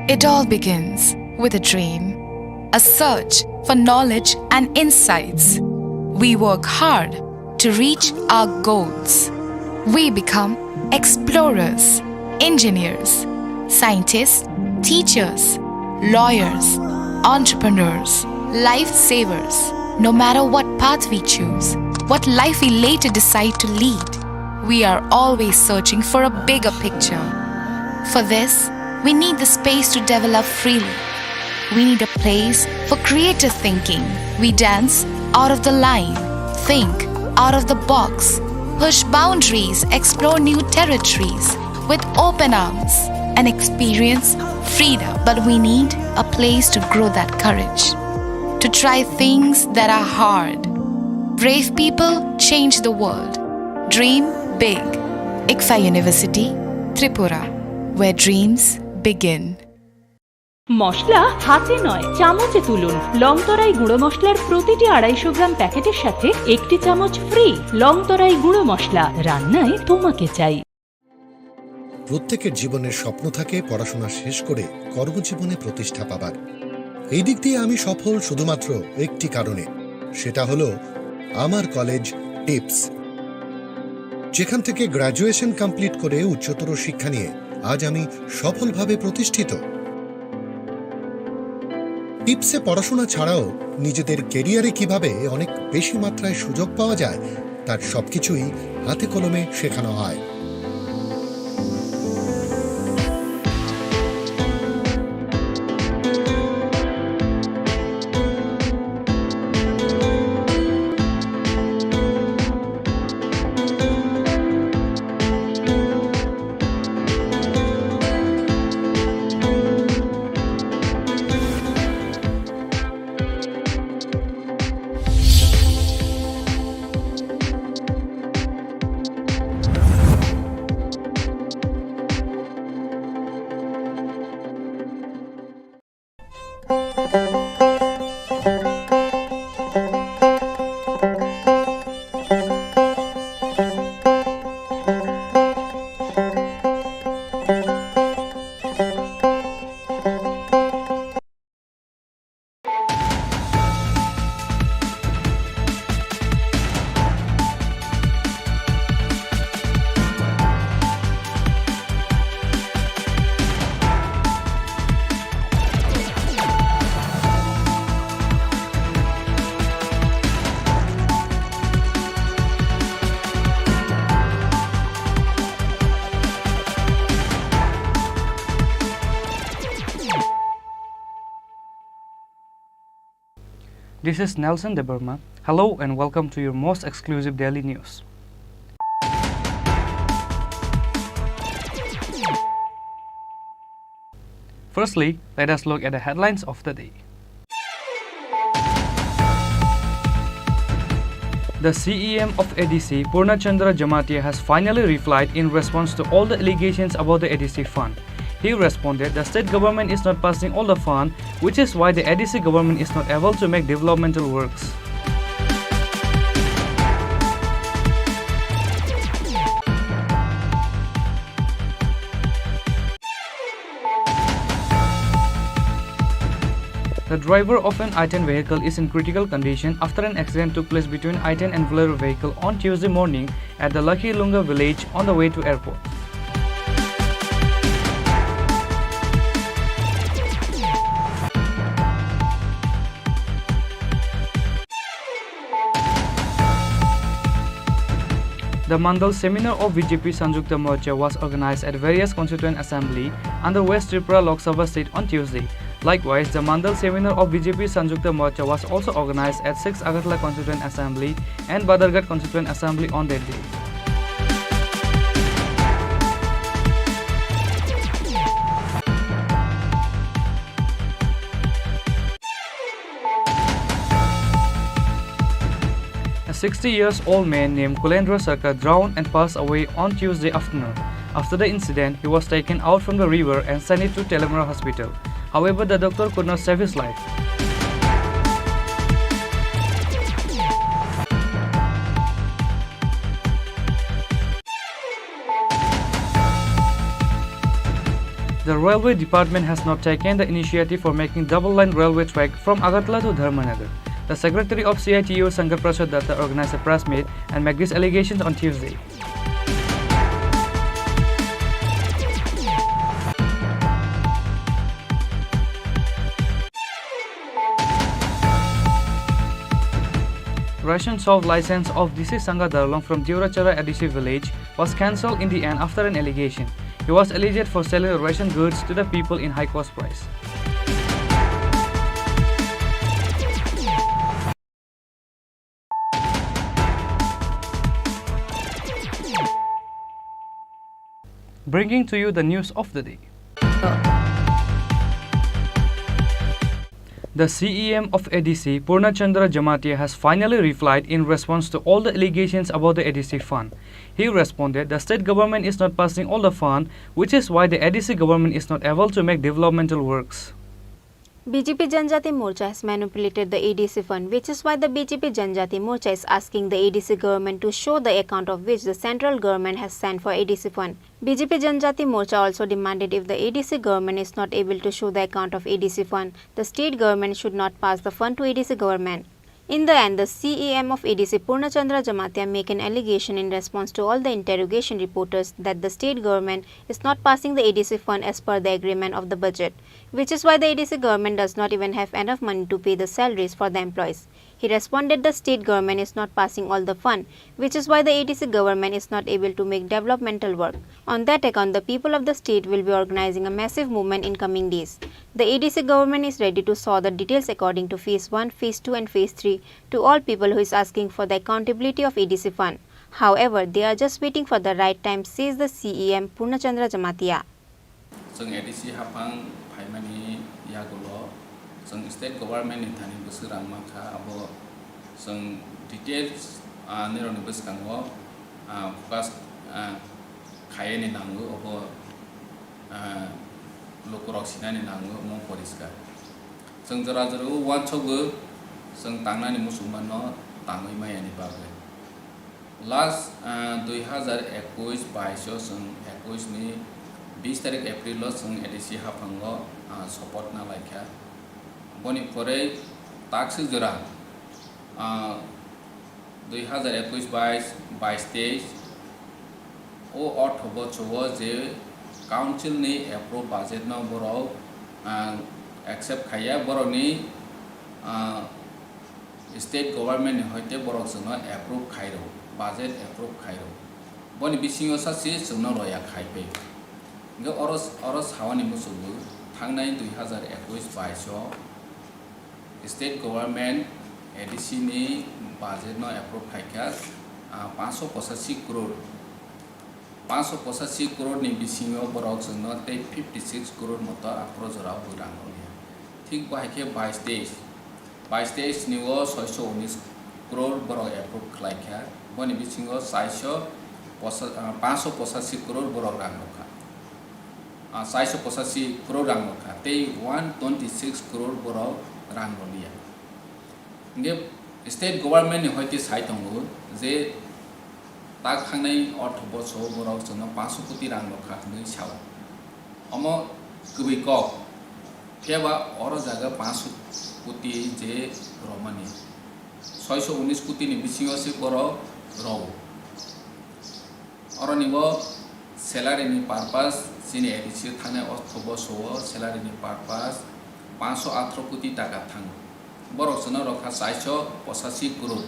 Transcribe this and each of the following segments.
It all begins with a dream, a search for knowledge and insights. We work hard to reach our goals. We become explorers, engineers, scientists, teachers, lawyers, entrepreneurs, lifesavers. No matter what path we choose, what life we later decide to lead, we are always searching for a bigger picture. For this, we need the space to develop freely. We need a place for creative thinking. We dance out of the line, think out of the box, push boundaries, explore new territories with open arms and experience freedom. But we need a place to grow that courage, to try things that are hard. Brave people change the world. Dream big. ICFA University, Tripura, where dreams begin. মশলা হাতে নয় চামচে তুলুন। লংতরাই গুঁড়ো মশলার প্রতিটি 250 গ্রাম প্যাকেটের সাথে একটি চামচ ফ্রি। লংতরাই গুঁড়ো মশলা, রান্নায় তোমাকে চাই। প্রত্যেকের জীবনের স্বপ্ন থাকে পড়াশোনা শেষ করে কর্মজীবনে প্রতিষ্ঠা পাবার। এই দিক দিয়ে আমি সফল শুধুমাত্র একটি কারণে, সেটা হলো আমার কলেজ টিপস, যেখান থেকে গ্র্যাজুয়েশন কমপ্লিট করে উচ্চতর শিক্ষা নিয়ে আজ আমি সফলভাবে প্রতিষ্ঠিত। টিপসে পড়াশোনা ছাড়াও নিজেদের কেরিয়ারে কিভাবে অনেক বেশি মাত্রায় সুযোগ পাওয়া যায় তার সবকিছুই হাতে কলমে শেখানো হয়। This is Nelson De Burma. Hello and welcome to your most exclusive daily news. Firstly, let us look at the headlines of the day. The CEM of ADC, Purnachandra Jamatia, has finally replied in response to all the allegations about the ADC fund. He responded, the state government is not passing all the fund, which is why the ADC government is not able to make developmental works. The driver of an I-10 vehicle is in critical condition after an accident took place between I-10 and Bolero vehicle on Tuesday morning at the Lucky Lunga village on the way to airport. The Mandal seminar of BJP Sanjukta Morcha was organized at various constituent assembly under West Tripura Lok Sabha seat on Tuesday. Likewise, the Mandal seminar of BJP Sanjukta Morcha was also organized at 6 Agartala constituent assembly and Badarghat constituent assembly on that day. A 60-year-old man named Kulendra Sarkar drowned and passed away on Tuesday afternoon. After the incident, he was taken out from the river and sent to Telemara Hospital. However, the doctor could not save his life. The railway department has not taken the initiative for making double-line railway track from Agartala to Dharmanagar. The secretary of CITU, Shankar Prasad Datta, organized a press meet and made these allegations on Tuesday. Ration shop license of DC Sangha Darlong from Diurachara ADC village was cancelled in the end after an allegation. He was alleged for selling ration goods to the people in high cost price. Bringing to you the news of the day. The CEM of ADC, Purnachandra Jamatia, has finally replied in response to all the allegations about the ADC fund. He responded, the state government is not passing all the fund, which is why the ADC government is not able to make developmental works. BJP Janjati Morcha has manipulated the ADC fund, which is why the BJP Janjati Morcha is asking the ADC government to show the account of which the central government has sent for ADC fund. BJP Janjati Morcha also demanded if the ADC government is not able to show the account of ADC fund, the state government should not pass the fund to ADC government. In the end, the CEM of ADC Purnachandra Jamatia make an allegation in response to all the interrogation reporters that the state government is not passing the ADC fund as per the agreement of the budget, which is why the ADC government does not even have enough money to pay the salaries for the employees. He responded the state government is not passing all the fund, which is why the ADC government is not able to make developmental work. On that account, the people of the state will be organizing a massive movement in coming days. The ADC government is ready to saw the details according to Phase 1, Phase 2 and Phase 3 to all people who is asking for the accountability of ADC fund. However, they are just waiting for the right time, says the CEM Purnachandra Jamatia. ADC hapang paimani yagulo state government in Thani Busirang Maka abo details nero ni buskango focus kayeni nangu abo lokorok sinani nangu mong poriska jara jaru wan chogu tangnani musulman no tangoi mayani bagai last 2021 22 ni 20 तारिख April ADC हाफांगो support ना लाइखा बनि परे ताक्स जरा 2021 22 23 ओ अर्थ बछो जे council नि approve budget न बरो accept खाया बरोनि state government नि होते बरो जनो एप्रूव खाइरो बजेट एप्रूव खाइरो बनि बिसिङो सासि जोंनो रया खाइबे Oros hawani musubu thangnai 2021 22 state government ADC ni budget no approve khaika 585 crore ni bisingo borok jno te 56 crore moto approach ra burang thik baike 22 days ni o 619 crore borok approve khlaika boni bisingo 585 crore borok rang 685 crore rang lokha te 126 crore borok rang rolia nge state government ni hoite sai tongo je ta khangnai orth boso borok jono 500 koti rang lokha ni sao omo kubi kok keba oro jaga 500 koti je romani 619 koti ni bisingo se borok ro oro nibo salary ni purpose Chini ADC thane orthobo so salary ni purpose 518 কোটি টাকা thang borok sono rokha 685 crore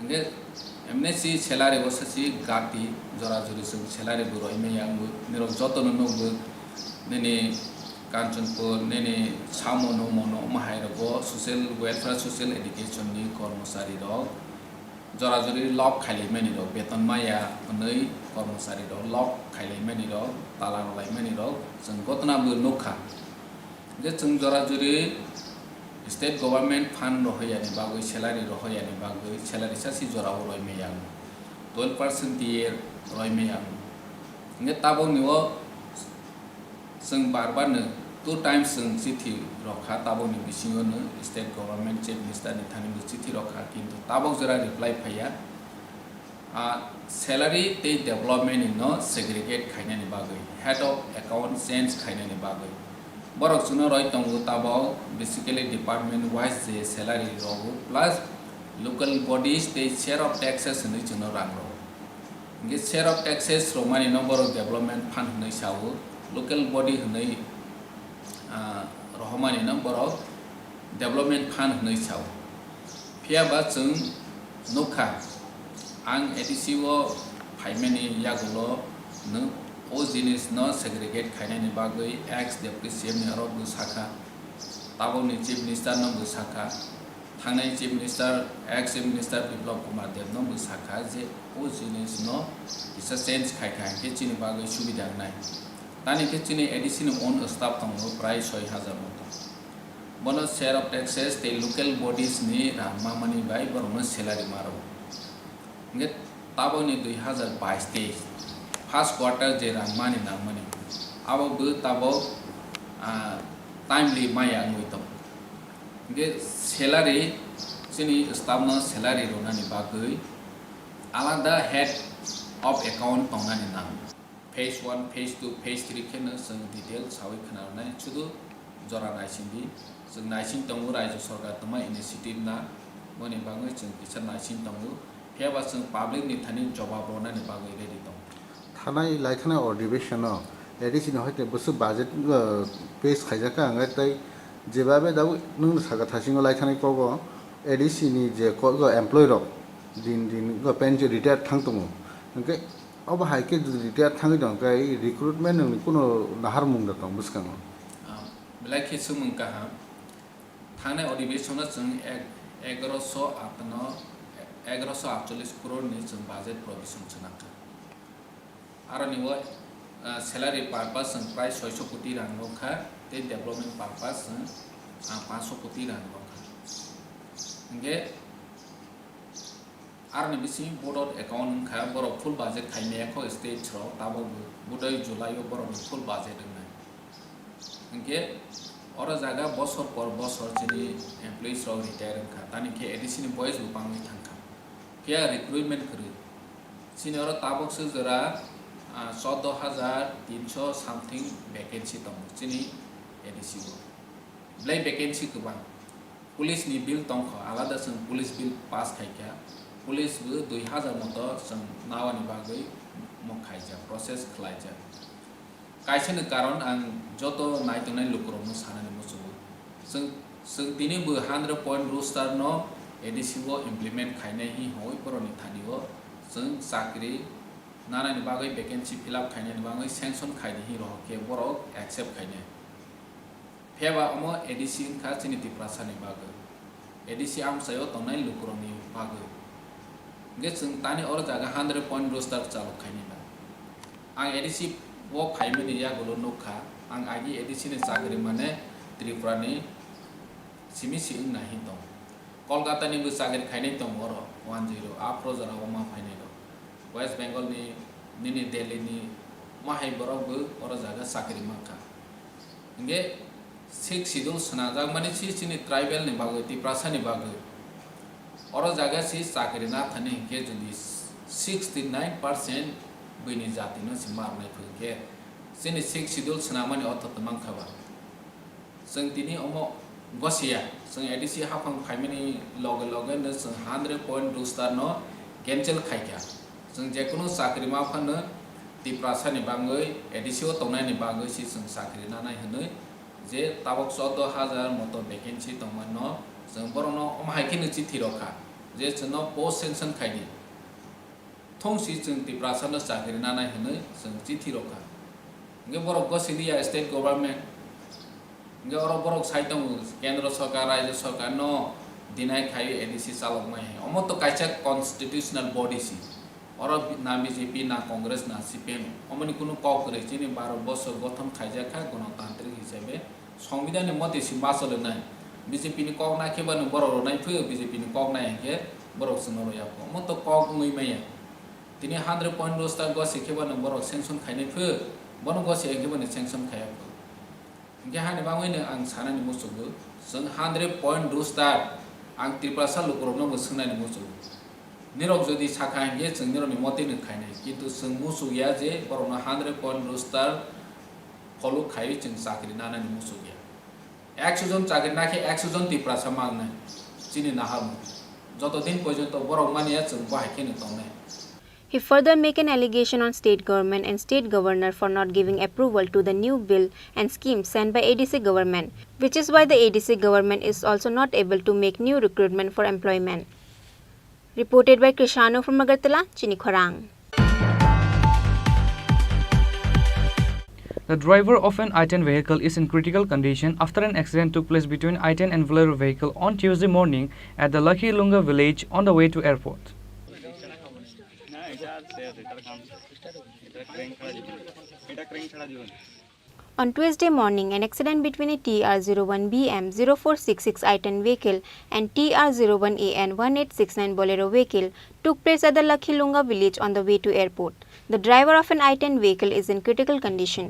nge MNC salary bosasi gati jora jori sung salary bu roi me yang nero jotono no bu nene kanchanpur nene samono mono mahai ro social welfare social education ni kormosari rok jora jori lock khali meni ro beton maya nei kormosari ro lock khali meni ro talang lai meni ro jeng gotna bu nokha je jeng jora jori state government fund ro hoya ni bagoi salary ro hoya ni bagoi salary sasi jora roi me yang 12% tier roi me yang nge tabo ni o jeng barbar ne two times jeng chithi rokha tabo ni bisingo ne state government chief minister ni thani chithi rokha kintu tabo jora reply phaya salary te development no segregate khainani bagai head of account change khainani bagai borok chuno roi tongu tabao basically department wise je salary rogu plus local bodies te share of taxes ni chuno rang ro nge share of taxes romani no borok development fund hnai sawo local body hnai rohmani no borok development fund hnai sawo phia ba chung nokha ang edisiwo phaimani yagulo no o jinis no segregate khainani bagai ex depreciation ni arok bu sakha taboni chief minister no bu sakha thangnai chief minister ex chief minister biplop kumar dev no bu sakha je o jinis no isa change khai ke chini bagai subida nai tani ke chini edisi ni own staff tongo prai 6000 moto bono share of taxes te local bodies ni ramamani bai borno salary maro nge taboni 2022 te first quarter je ramani namani abo bu tabo timely maya ngoitom nge salary chini staff no salary ronani bagai alada head of account tongani nam phase 1 phase 2 phase 3 khena sung detail sawi khana nai chudu jora naisindi sung naising tongu raijo sarkar tama initiative na boni bangai chung kisan naising tongu pheba sung public ni thani jawab ronani bagai ready tong থানায় লাইখানা অধিবেশন এডিসিন হয়তো Basu budget page খাইজাকা আঙাই তাই যেভাবে দাও নং সাকা থাসিং লাইখানায় কব এডিসিনি যে কগ employ rock দিন দিন পেনশন রিটায়ার থাংতম ওকে অব হাইকে রিটায়ার থাঙ্গি দं কাই রিক্রুটমেন্ট নং কোনো Nahar মুং দं বুসকাং belai sumung ka ha thane अधिवेशन जों 1148 crore ni जों budget provision chunaka aro niwo salary purpose जों प्राय 600 कोटी rang lokha te development purpose जों 500 कोटी rang lokha nge arni bisi board of account kha boro full budget khaine ko state ro tabo budai july o boro full budget ngai nge ora jaga bosor por bosor chini employees ro retire kha tani ke addition boys upang thangka ke recruitment kri chini ora tabok se jara 14300 something vacancy tong chini addition blai vacancy kubang police ni bill tong kha alada sung police bill pass khaika police bu 2000 moto sung nawani bagai mokhaija process khlaija kaisen karon ang joto naitonai lukromno sanani musu sung tini bu 100 point rooster no edisibo implement khaine hi hoi poroni thaniwo sung sakri nanani bagai vacancy fill up khaine bagai sanction khaine hi ro ke borok accept khaine pheba omo edisi kha chini tiprasani bagai edisi am sayo tonai lukromni bagai nge sung tani or jaga 100 point rooster chalo khaine ba ang edisi wo phaimani ya golo nokha ang agi edisi ni chakri mane Tripura ni simi sing nahi to Kolkata ni bu chakri khaine to moro 10 afro jara oma phaine do West Bengal ni nini Delhi ni mahai borok bu or jaga chakri makha nge sik sidul snajak mani chini tribal ni bagai Tripura ni bagai or jaga si chakri na thani ke jodi 69% bini jati no simar nai phunke sini sik sidul snamani othot mangkhaba sung tini omo gosia sung edisi hafang phaimani loge no sung 100 point rooster no cancel khaika sung jekono sakri ma phana Tripura ni bangai edisi o tongnai ni bagai si sung sakri na nai hanoi je tabok 14000 moto vacancy tongmano sung borono omhaikini chithi rokha je chno post sanction khaini thongsi chung Tripura no sakri na nai hanoi sung chithi rokha nge borok gosidia state government nge oro borok saitong kendra sarkar rajya sarkar no dinai khai edisi chalok mai omo to kaisa constitutional body si oro na BJP na congress na CPM omoni kuno kok kore chini 12 বছর গঠন খাইজা খা গণতান্ত্রিক হিসেবে সংবিধানের মধ্যে সীমা চলে নাই BJP ni kok na kheba no borok nai phö BJP ni kok nai ke borok sno ya ko mo to kok ngui mai tini 100 point roster go sikheba no borok sanction khaine phö bono go se kheba ni sanction khaya ko nge ha ni bangoi ne ang sana ni musugo sung 100 point roster ang Tripura lukrok no musungna ni musugo নিরক যদি সাখাঙ্গে जों নিরনি মতে নখাইনে কিন্তু जों মুসুগিয়া যে বরং 100% roaster follow খাই जों চাকরি নানানি মুসুগিয়া 100 জন চাকরি নাকি 100 জন টিপ্রাসা মাগনে চিনি না হামু যতদিন পর্যন্ত বরং মানিয়া जों বাহাইকেনে তংনে He further make an allegation on state government and state governor for not giving approval to the new bill and scheme sent by ADC government, which is why the ADC government is also not able to make new recruitment for employment. Reported by Krishano from Agartala, Chini Khorang. The driver of an I-10 vehicle is in critical condition after an accident took place between I-10 and Bolero vehicle on Tuesday morning at the Lucky Lunga village on the way to airport. On Tuesday morning, an accident between a TR01BM 0466 I-10 vehicle and TR01AN 1869 Bolero vehicle took place at the Lucky Lunga village on the way to airport. The driver of an I-10 vehicle is in critical condition.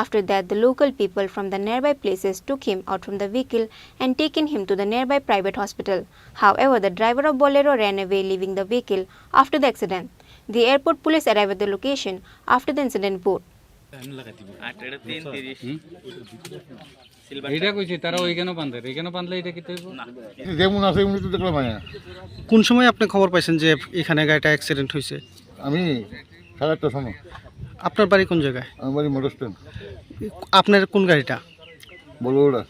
After that, the local people from the nearby places took him out from the vehicle and taken him to the nearby private hospital. However, the driver of Bolero ran away, leaving the vehicle after the accident. The airport police arrived at the location after the incident boat. কোন সময় আপনি খবর পাইছেন যে এখানে গাড়িটা accident হয়েছে? আমি 8:30 সময়। আপনার বাড়ি কোন জায়গায়? আমার বাড়ি মোটর স্ট্যান্ড। আপনার কোন গাড়িটা? বলুড়া।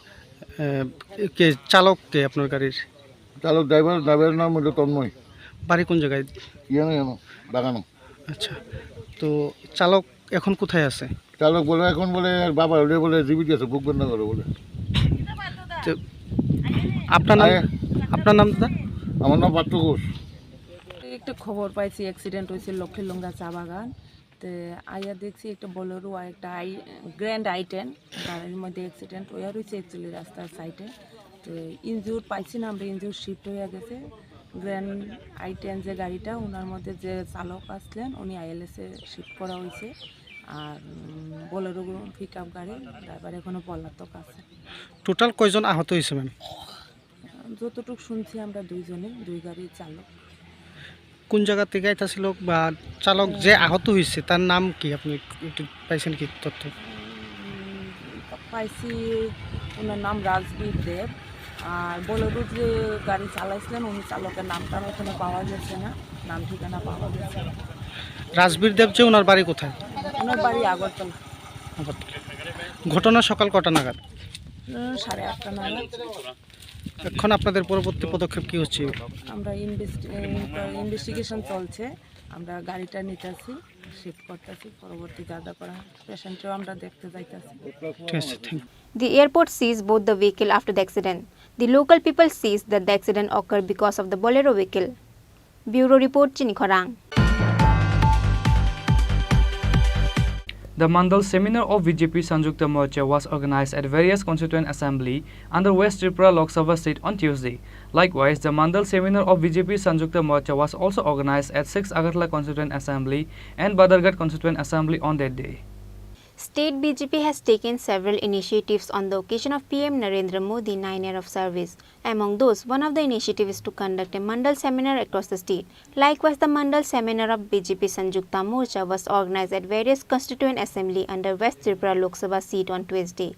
কে চালক কে আপনার গাড়ির? চালক ড্রাইভারের নাম হলো তন্ময়। বাড়ি কোন জায়গায়? ইয়ানো বাগানো। আচ্ছা, তো চালক এখন কোথায় আছে? চালক বলে এখন বলে বাবা ওরে বলে জীবিত আছে, বুক বন্ধ করে বলে। তো আপনার নাম? আপনার নাম দাদা? আমার নাম পাত্র ঘোষ। একটা খবর পাইছি অ্যাক্সিডেন্ট হয়েছে লক্ষ্মীলুঙ্গা চা বাগান, তো আইয়া দেখছি একটা বোলেরো আর একটা গ্র্যান্ড I-10 গাড়ির মধ্যে অ্যাক্সিডেন্ট হয়ে রয়েছে অ্যাকচুয়ালি রাস্তার সাইডে। তো ইনজিউর পাইছি না আমরা, ইনজিউর শিফট হয়ে গেছে। গ্র্যান্ড I-10 যে গাড়িটা ওনার মধ্যে যে চালক আসলেন উনি ILS-এ শিফট করা হয়েছে, আর বোলেরো পিক আপ গাড়ি ড্রাইভার এখনও পলাতক আছে। টোটাল কয়জন আহত হয়েছে ম্যাম? যতটুকু শুনছি আমরা দুইজনে, দুই গাড়ির চালক। কোন জায়গা থেকে আইতাছিল বা চালক যে আহত হয়েছে তার নাম কি, আপনি একটু পাইছেন কি তথ্য? পাইছি ওনার নাম রাজবীর দেব, আর বোলেরো যে গাড়ি চালাইছিলেন উনি চালকের নামটা এখানে পাওয়া যাচ্ছে না, নাম ঠিকানা পাওয়া যাচ্ছে না। রাজবীর দেব যে, ওনার বাড়ি কোথায়? ওনার বাড়ি আগরতলা। ঘটনা সকাল কটা নাগাদ? 8:30 নাগাদ। এখন আপনাদের পরবর্তী পদক্ষেপ কি হচ্ছে? আমরা ইনভেস্টিগেশন চলছে, আমরা গাড়িটা নিতেছি, শিফট করতেছি, পরবর্তী যা যা করা পেশেন্টও আমরা দেখতে যাইতেছি। ঠিক আছে, thank you. The airport seized both the vehicle after the accident. The local people seized that the accident occurred because of the Bolero vehicle. Bureau Report, Chini Khorang. The Mandal seminar of BJP Sanjukta Morcha was organized at various constituent assembly under West Tripura Lok Sabha seat on Tuesday. Likewise, the Mandal seminar of BJP Sanjukta Morcha was also organized at 6 Agartala constituent assembly and Badarghat constituent assembly on that day. State BJP has taken several initiatives on the occasion of PM Narendra Modi 9 years of service. Among those, one of the initiatives is to conduct a Mandal seminar across the state. Likewise, the Mandal seminar of BJP Sanjukta Morcha was organized at various constituent assembly under West Tripura Lok Sabha seat on Tuesday.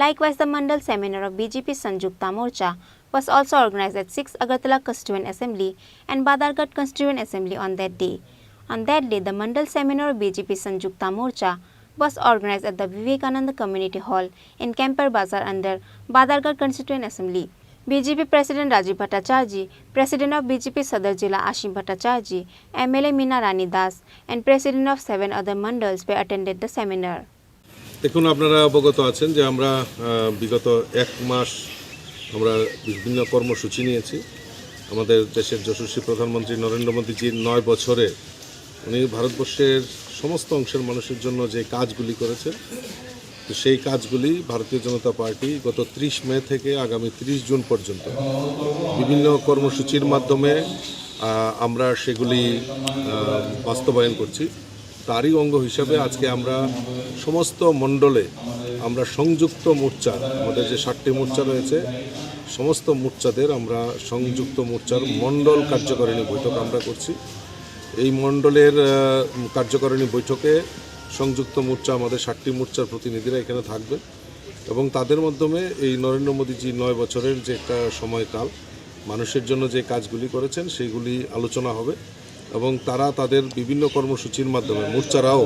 Likewise, the Mandal seminar of BJP Sanjukta Morcha was also organized at 6 Agartala constituent assembly and Badarghat constituent assembly on that day. On that day, the Mandal seminar of BJP Sanjukta Morcha was organized at the Vivekananda Community Hall in Kemper Bazar under Badarghat Constituent Assembly. BJP President Rajiv Bhattacharjee, President of BJP Sadar Jila Ashim Bhattacharjee, MLA Meena Rani Das and President of 7 other mandals were attended the seminar. দেখুন, আপনারা অবগত আছেন যে আমরা বিগত 1 মাস আমরা বিভিন্ন কর্মসূচি নিয়েছি। আমাদের দেশের যশস্বী প্রধানমন্ত্রী নরেন্দ্র মোদীজির 9 বছরে উনি ভারতবর্ষের সমস্ত অংশের মানুষের জন্য যে কাজগুলি করেছেন, তো সেই কাজগুলি ভারতীয় জনতা পার্টি গত 30 মে থেকে আগামী 30 জুন পর্যন্ত বিভিন্ন কর্মসূচির মাধ্যমে আমরা সেগুলি বাস্তবায়ন করছি। তারই অঙ্গ হিসাবে আজকে আমরা সমস্ত মণ্ডলে আমরা সংযুক্ত মোর্চা, আমাদের যে 7টি মোর্চা রয়েছে সমস্ত মোর্চাদের আমরা সংযুক্ত মোর্চার মণ্ডল কার্যকারিণী বৈঠক আমরা করছি। এই মণ্ডলের কার্যকারিণী বৈঠকে সংযুক্ত মোর্চা আমাদের 7টি মোর্চার প্রতিনিধিরা এখানে থাকবেন এবং তাদের মাধ্যমে এই নরেন্দ্র মোদীজি 9 বছরের যে একটা সময়কাল মানুষের জন্য যে কাজগুলি করেছেন সেইগুলি আলোচনা হবে এবং তারা তাদের বিভিন্ন কর্মসূচির মাধ্যমে মোর্চারাও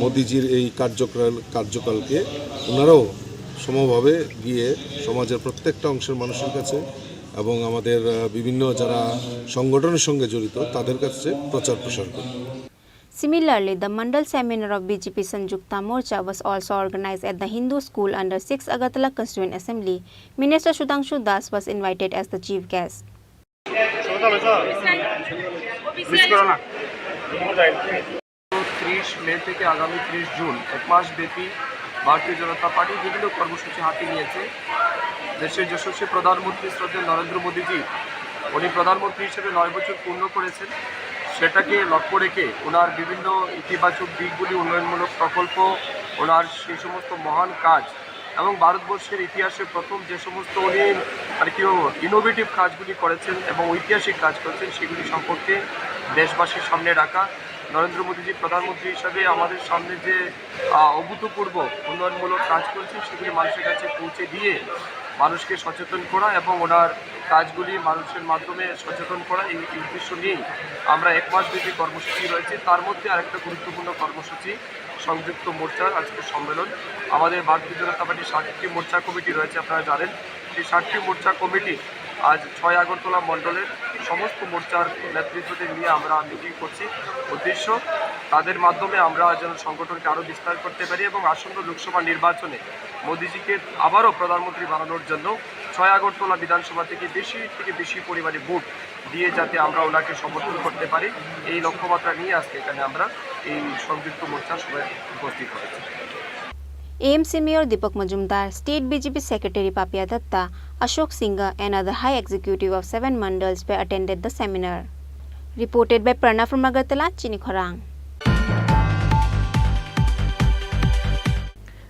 মোদীজির এই কার্যকালকে ওনারাও সমভাবে গিয়ে সমাজের প্রত্যেকটা অংশের মানুষের কাছে এবং আমাদের বিভিন্ন যারা সংগঠনের সঙ্গে জড়িত তাদের কাছে প্রচার প্রসার করবে। Similarly, the Mandal seminar of BJP Sanjukta Morcha was also organized at the Hindu school under 6 Agartala Constituent Assembly. Minister Sudhanshu Das was invited as the chief guest. 30 মে থেকে আগামী 30 জুন এক মাস ব্যাপী ভারতীয় জনতা পার্টি বিভিন্ন কর্মসূচি হাতে নিয়েছে। দেশের যশস্বী প্রধানমন্ত্রী শ্রদ্ধেয় নরেন্দ্র মোদীজি উনি প্রধানমন্ত্রী হিসেবে 9 বছর পূর্ণ করেছেন, সেটাকে লক্ষ্য রেখে ওনার বিভিন্ন ইতিবাচক দিকগুলি, উন্নয়নমূলক প্রকল্প, ওনার সেই সমস্ত মহান কাজ এবং ভারতবর্ষের ইতিহাসে প্রথম যে সমস্ত উনি ইনোভেটিভ কাজগুলি করেছেন এবং ঐতিহাসিক কাজ করেছেন সেগুলি সম্পর্কে দেশবাসীর সামনে রাখা। নরেন্দ্র মোদীজি প্রধানমন্ত্রী হিসাবে আমাদের সামনে যে অভূতপূর্ব উন্নয়নমূলক কাজ করেছেন সেগুলি মানুষের কাছে পৌঁছে দিয়ে মানুষকে সচেতন করা এবং ওনার কাজগুলি মানুষের মাধ্যমে সচেতন করা, এই উদ্দেশ্য নিয়েই আমরা এক মাসব্যাপী কর্মসূচি রয়েছে। তার মধ্যে আরেকটা গুরুত্বপূর্ণ কর্মসূচি সংযুক্ত মোর্চার আজকের সম্মেলন। আমাদের ভারতীয় জনতা পার্টির 7টি মোর্চা কমিটি রয়েছে, আপনারা জানেন। সেই 7টি মোর্চা কমিটি আজ 6 আগরতলা মণ্ডলের সমস্ত মোর্চার নেতৃত্বদের নিয়ে আমরা মিটিং করছি। উদ্দেশ্য তাদের মাধ্যমে আমরা যেন সংগঠনকে আরও বিস্তার করতে পারি এবং আসন্ন লোকসভা নির্বাচনে মোদীজিকে আবারও প্রধানমন্ত্রী বানানোর জন্য 6 আগরতলা বিধানসভা থেকে বেশি পরিমাণে ভোট দিয়ে যাতে আমরা ওনাকে সমর্থন করতে পারি, এই লক্ষ্যমাত্রা নিয়ে আজকে এখানে আমরা এই সংযুক্ত মোর্চার সবাই উপস্থিত হয়েছি। AMC Mayor Deepak Majumdar, State BJP Secretary Papia Datta, Ashok Singha and other high executive of 7 mandals were attended the seminar. Reported by Pranav from Agartala, Chini Khorang.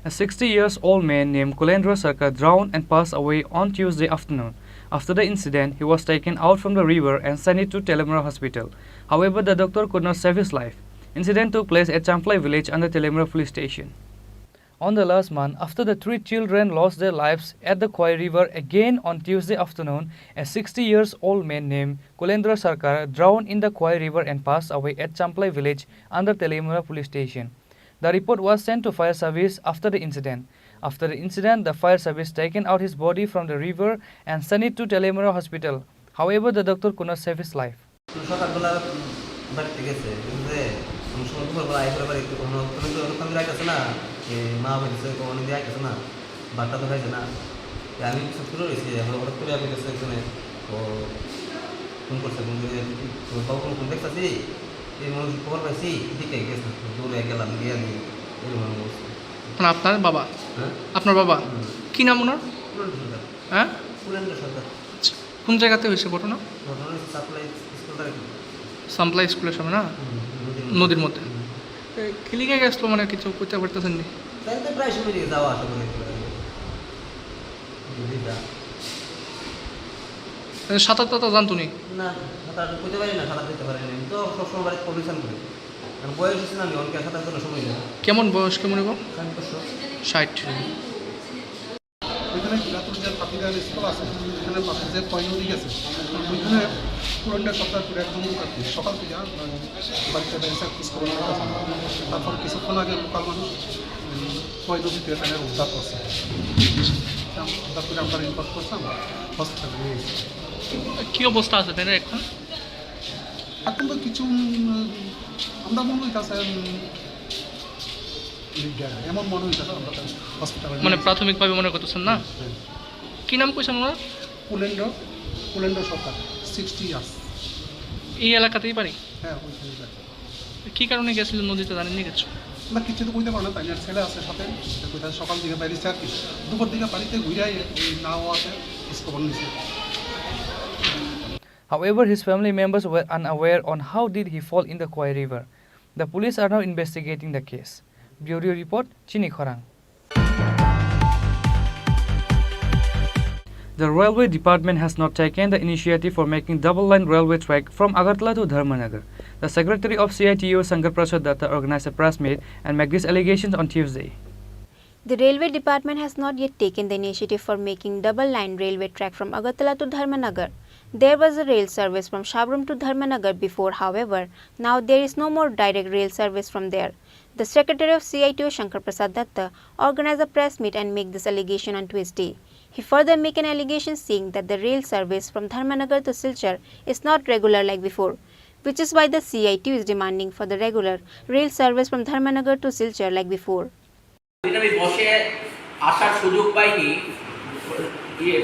A 60-year-old man named Kulendra Sarkar drowned and passed away on Tuesday afternoon. After the incident, he was taken out from the river and sent to Telemara Hospital. However, the doctor could not save his life. Incident took place at Champlai village under Telemara police station. On the last month, after the 3 children lost their lives at the Kwai River again on Tuesday afternoon, a 60-year-old man named Kulendra Sarkar drowned in the Kwai River and passed away at Champlai village under Telemara police station. The report was sent to fire service after the incident. After the incident, the fire service taken out his body from the river and sent it to Telemara Hospital. However, the doctor could not save his life. আপনার বাবা, আপনার বাবা কি নাম ওনার? হ্যাঁ, কোন জায়গাতে হয়েছে ঘটনা? সাপ্লাই স্কুলের সামনে না, নদীর মধ্যে। কিলিকে গেছিল মানে কিছু করতে পারতেছেন নি? সাঁতার তো জানতো নি? না, সাঁতার করতে পারি না, সাঁতার দিতে পারি না। তো সবসময় বাড়িতে পলিউশন করি, কারণ বয়স হচ্ছে না, আমি অনেকে সাঁতার করার সময় না। কেমন বয়স, কেমন এবং 60? ওইখানে বিরাতুর যে পাখিদার স্কুল আছে, ওইখানে পাশে যে কয় নদী গেছে, ওইখানে পুরোটা সপ্তাহ করে একদম সকাল থেকে বাড়িতে এসে খোঁজখবর করতেছে। তারপর কিছুক্ষণ আগে লোকাল মানুষ কয় নদীতে এখানে উদ্ধার করছে, উদ্ধার করে আমরা রিপোর্ট করতাম, হসপিটালে নিয়ে গেছি। কী অবস্থা আছে তাই না এখন? এখন তো কিছু আমরা মনে হইতেছে এমন মনে হইতেছে আমরা হসপিটালে, মানে প্রাথমিকভাবে মনে করতেছেন না? কী নাম কইছেন ওনার? কুলেন্দ্র সরকার, 60 ইয়ার্স। এই এলাকাতেই পারি? হ্যাঁ, ওইখানে। কী কারণে গেছিলেন নদীতে, জানেননি কিছু? না, কিছু তো কইতে পারো না, তাই ছেলে আছে সাথে, সকাল দিকে বাইরেছে আর কি, দুপুর দিকে বাড়িতে ঘুরাই নাও আছে খবর নিচ্ছে। However, his family members were unaware on how did he fall in the Kwai River. The police are now investigating the case. Bureau Report, Chini Khorang. The railway department has not taken the initiative for making double-line railway track from Agartala to Dharmanagar. The secretary of CITU, Shankar Prasad Datta, organized a press meet and made these allegations on Tuesday. The railway department has not yet taken the initiative for making double-line railway track from Agartala to Dharmanagar. There was a rail service from Shabrum to Dharmanagar before, however, now there is no more direct rail service from there. The secretary of CITU, Shankar Prasad Datta, organized a press meet and made this allegation on Tuesday. He further made an allegation saying that the rail service from Dharmanagar to Silchar is not regular like before, which is why the CITU is demanding for the regular rail service from Dharmanagar to Silchar like before. আমি বসে আসার সুযোগ পাইনি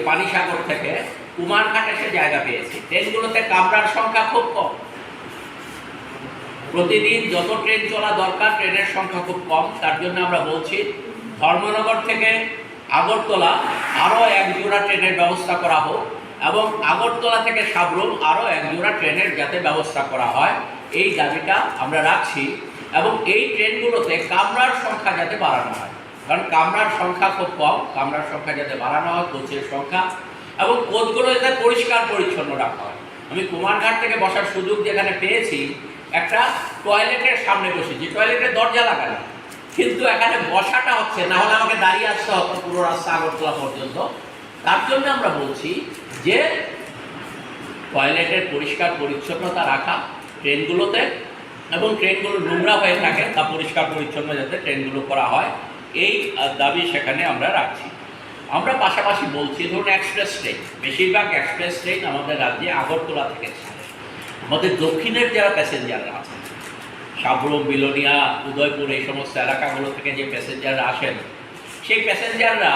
পানিসাগর থেকে কুমারঘাট এসে জায়গা পেয়েছি। ট্রেনগুলোতে কামরার সংখ্যা খুব কম, প্রতিদিন যত ট্রেন চলা দরকার ট্রেনের সংখ্যা খুব কম। তার জন্য আমরা বলছি ধর্মনগর থেকে আগরতলা আরও এক জোড়া ট্রেনের ব্যবস্থা করা হোক এবং আগরতলা থেকে সাবরুম আরও এক জোড়া ট্রেনের যাতে ব্যবস্থা করা হয়, এই দাবিটা আমরা রাখছি। এবং এই ট্রেনগুলোতে কামরার সংখ্যা যাতে বাড়ানো হয়, কারণ কামরার সংখ্যা খুব কম, কামরার সংখ্যা যাতে বাড়ানো হয়, কোচের সংখ্যা, এবং কোচগুলো যাতে পরিষ্কার পরিচ্ছন্ন রাখা হয়। আমি কুমারঘাট থেকে বসার সুযোগ যেখানে পেয়েছি, একটা টয়লেটের সামনে বসেছি, টয়লেটের দরজা লাগানো, কিন্তু এখানে বসাটা হচ্ছে না, হলে আমাকে দাঁড়িয়ে আসতে হতো পুরো রাস্তা আগরতলা পর্যন্ত। তার জন্য আমরা বলছি যে টয়লেটের পরিষ্কার পরিচ্ছন্নতা রাখা ট্রেনগুলোতে, এবং ট্রেনগুলো নোংরা হয়ে থাকে তা পরিষ্কার পরিচ্ছন্ন যাতে ট্রেনগুলো করা হয়, এই দাবি সেখানে আমরা রাখছি। আমরা পাশাপাশি বলছি ধরুন এক্সপ্রেস ট্রেন, বেশিরভাগ এক্সপ্রেস ট্রেন আমাদের রাজ্যে আগরতলা থেকে ছাড়ে। আমাদের দক্ষিণের যারা প্যাসেঞ্জাররা আছেন, সাবরুম, বিলোনিয়া, উদয়পুর, এই সমস্ত এলাকাগুলো থেকে যে প্যাসেঞ্জাররা আসেন, সেই প্যাসেঞ্জাররা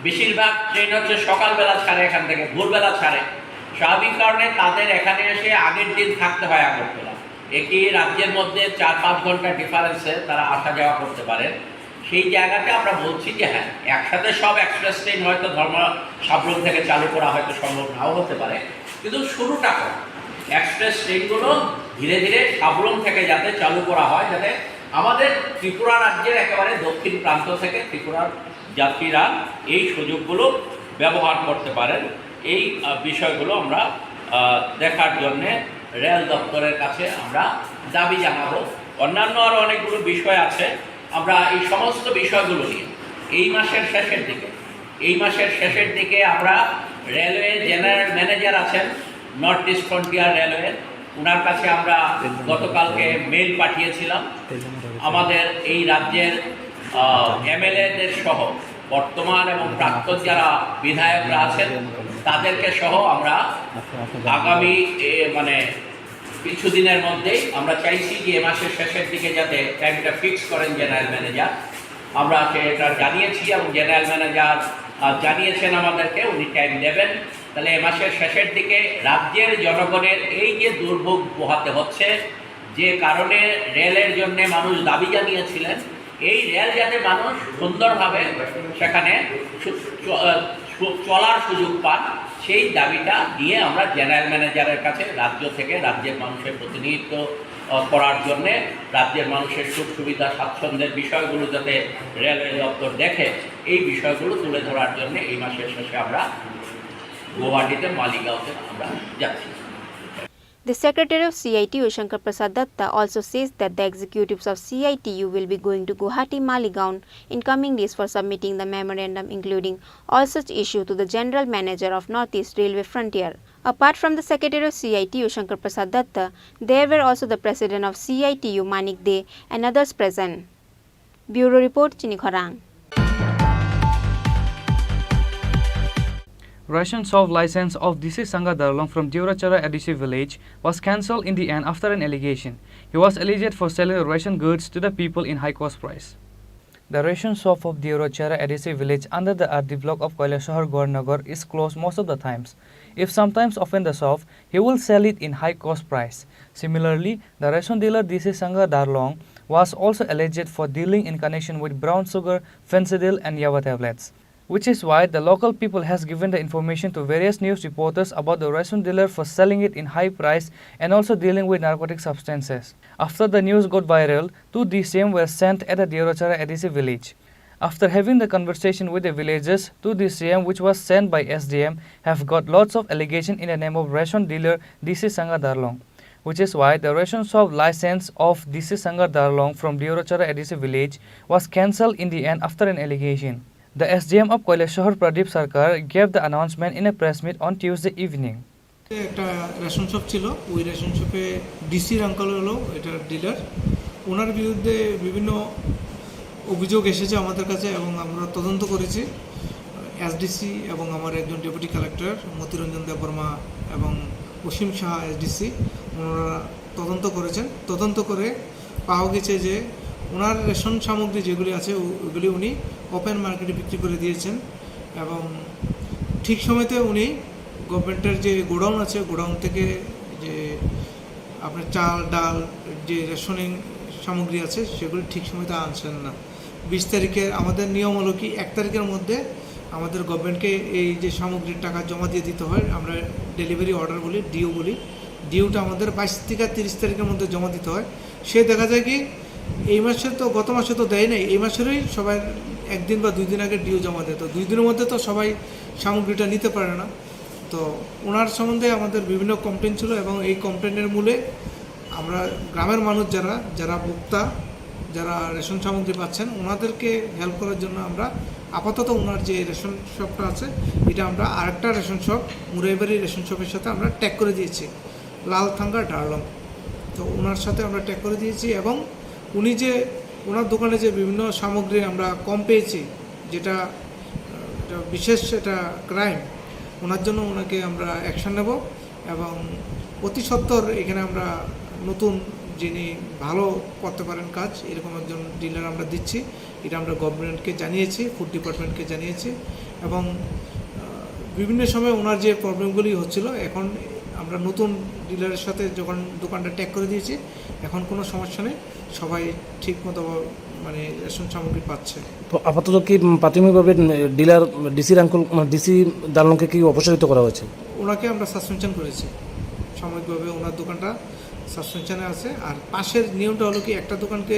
বেশিরভাগ ট্রেন হচ্ছে সকালবেলা ছাড়ে, এখান থেকে ভোরবেলা ছাড়ে। স্বাভাবিক কারণে তাদের এখানে এসে আগের দিন থাকতে হয় আগরতলা। একই রাজ্যের মধ্যে 4-5 ঘন্টার ডিফারেন্সে তারা আসা যাওয়া করতে পারেন। সেই জায়গাতে আমরা বলছি যে হ্যাঁ, একসাথে সব এক্সপ্রেস ট্রেন হয়তো সাবরুম থেকে চালু করা হয়তো সম্ভব নাও হতে পারে, কিন্তু শুরুটা করা এক্সপ্রেস ট্রেনগুলো ধীরে ধীরে সাবরুম থেকে যাতে চালু করা হয়, যাতে আমাদের ত্রিপুরা রাজ্যের একেবারে দক্ষিণ প্রান্ত থেকে ত্রিপুরার যাত্রীরা এই সুযোগগুলো ব্যবহার করতে পারেন। এই বিষয়গুলো আমরা দেখার জন্যে রেল দপ্তরের কাছে আমরা দাবি জানাবো। অন্যান্য আরও অনেকগুলো বিষয় আছে, আমরা এই সমস্ত বিষয়গুলো নিয়ে এই মাসের শেষের দিকে আমরা রেলওয়ে জেনারেল ম্যানেজার আছেন নর্থ ইস্ট ফ্রন্টিয়ার রেলওয়ে, ওনার কাছে আমরা গতকালকে মেইল পাঠিয়েছিলাম। আমাদের এই রাজ্যের এমএলএদের সহ বর্তমান এবং প্রাক্তন যারা বিধায়করা আছেন তাদেরকে সহ আমরা আগামী কিছুদিনের মধ্যেই আমরা চাইছি যে এ মাসের শেষের দিকে যাতে টাইমটা ফিক্স করেন জেনারেল ম্যানেজার। আমরা এটা জানিয়েছি এবং জেনারেল ম্যানেজার জানিয়েছেন আমাদেরকে উনি টাইম দেবেন। তাহলে এ মাসের শেষের দিকে রাজ্যের জনগণের এই যে দুর্ভোগ পোহাতে হচ্ছে, যে কারণে রেলের জন্য মানুষ দাবি জানিয়েছিলেন, এই রেল যাতে মানুষ সুন্দরভাবে সেখানে চলার সুযোগ পান, সেই দাবিটা নিয়ে আমরা জেনারেল ম্যানেজারের কাছে রাজ্য থেকে রাজ্যের মানুষের প্রতিনিধিত্ব করার জন্যে, রাজ্যের মানুষের সুখ সুবিধা স্বাচ্ছন্দ্যের বিষয়গুলো যাতে রেলওয়ে দপ্তর দেখে, এই বিষয়গুলো তুলে ধরার জন্যে এই মাসের শেষে আমরা গুয়াহাটিতে মালিগাঁওতে আমরা যাচ্ছি। The Secretary of CITU, Shankar Prasad Datta, also says that the executives of CITU will be going to Guwahati Maligaon in coming days for submitting the memorandum including all such issue to the General Manager of Northeast Railway Frontier. Apart from the Secretary of CITU, Shankar Prasad Datta, there were also the President of CITU, Manik De, and others present. Bureau Report, Chini Khorang. Ration shop license of DC Sangha Darlong from Deorachara ADC village was cancelled in the end after an allegation. He was alleged for selling ration goods to the people in high cost price. The ration shop of Deorachara ADC village under the RD block of Kailashahar Gornagar is closed most of the times. If sometimes open the shop, he will sell it in high cost price. Similarly, the ration dealer DC Sangha Darlong was also alleged for dealing in connection with brown sugar, fencidil and Yava tablets, which is why the local people has given the information to various news reporters about the ration dealer for selling it in high price and also dealing with narcotic substances. After the news got viral, 2 DCM were sent at the Deorachara ADC village. After having the conversation with the villagers, to the CM which was sent by SDM have got lots of allegation in the name of ration dealer DC Sangha Darlong, which is why the ration shop license of DC Sangha Darlong from Diorochara ADC village was cancelled in the end after an allegation. The SDM of Koileshwar Pradeep Sarkar gave the announcement in a press meet on Tuesday evening. একটা ration shop ছিল, ওই ration শপে ডিসির uncle হলো এটা dealer, ওনার বিরুদ্ধে বিভিন্ন অভিযোগ এসেছে আমাদের কাছে এবং আমরা তদন্ত করেছি। এসডিসি এবং আমার একজন ডেপুটি কালেক্টর মতিরঞ্জন দেববর্মা এবং অসীম শাহ এসডিসি ওনারা তদন্ত করেছেন। তদন্ত করে পাওয়া গেছে যে ওনার রেশন সামগ্রী যেগুলি আছে ওগুলি উনি ওপেন মার্কেটে বিক্রি করে দিয়েছেন এবং ঠিক সময়তে উনি গভর্নমেন্টের যে গোডাউন আছে গোডাউন থেকে যে আপনার চাল ডাল যে রেশনিং সামগ্রী আছে সেগুলি ঠিক সময়তে আনছেন না। 20 তারিখের আমাদের নিয়ম হলো কি 1 তারিখের মধ্যে আমাদের গভর্নমেন্টকে এই যে সামগ্রীর টাকা জমা দিয়ে দিতে হয়, আমরা ডেলিভারি অর্ডার বলি, ডিও বলি। ডিওটা আমাদের 22 থেকে 30 তারিখের মধ্যে জমা দিতে হয়। সে দেখা যায় কি এই মাসে তো গত মাসে তো দেয় নাই, এই মাসেরই সবাই একদিন বা 2 দিন আগে ডিও জমা দেয়। তো 2 দিনের মধ্যে তো সবাই সামগ্রীটা নিতে পারে না। তো ওনার সম্বন্ধে আমাদের বিভিন্ন কমপ্লেন ছিল এবং এই কমপ্লেনের মূলে আমরা গ্রামের মানুষ যারা ভোক্তা যারা রেশন সামগ্রী পাচ্ছেন ওনাদেরকে হেল্প করার জন্য আমরা আপাতত ওনার যে রেশন শপটা আছে এটা আমরা আরেকটা রেশন শপ মুরাইবাড়ি রেশন শপের সাথে আমরা ট্যাগ করে দিয়েছি, লালথাঙ্গা ডার্লং। তো ওনার সাথে আমরা ট্যাগ করে দিয়েছি এবং উনি যে ওনার দোকানে যে বিভিন্ন সামগ্রী আমরা কম পেয়েছি, যেটা বিশেষ এটা ক্রাইম, ওনার জন্য ওনাকে আমরা অ্যাকশন নেব এবং অতি সত্বর এখানে আমরা নতুন যিনি ভালো করতে পারেন কাজ এরকম একজন ডিলার আমরা দিচ্ছি। এটা আমরা গভর্নমেন্টকে জানিয়েছি, ফুড ডিপার্টমেন্টকে জানিয়েছি এবং বিভিন্ন সময় ওনার যে প্রবলেমগুলি হচ্ছিল এখন আমরা নতুন ডিলারের সাথে যখন দোকানটা ট্যাগ করে দিয়েছি এখন কোনো সমস্যা নেই, সবাই ঠিকমতো মানে রেশন সামগ্রী পাচ্ছে। তো আপাতত কি প্রাথমিকভাবে ডিলার ডিসির আঙ্কল ডিসি দালালকে কি অপসারিত করা হয়েছে? ওনাকে আমরা সাসপেনশন করেছি সাময়িকভাবে, ওনার দোকানটা সাসপেনশনে আছে। আর পাশের নিয়মটা হলো কি একটা দোকানকে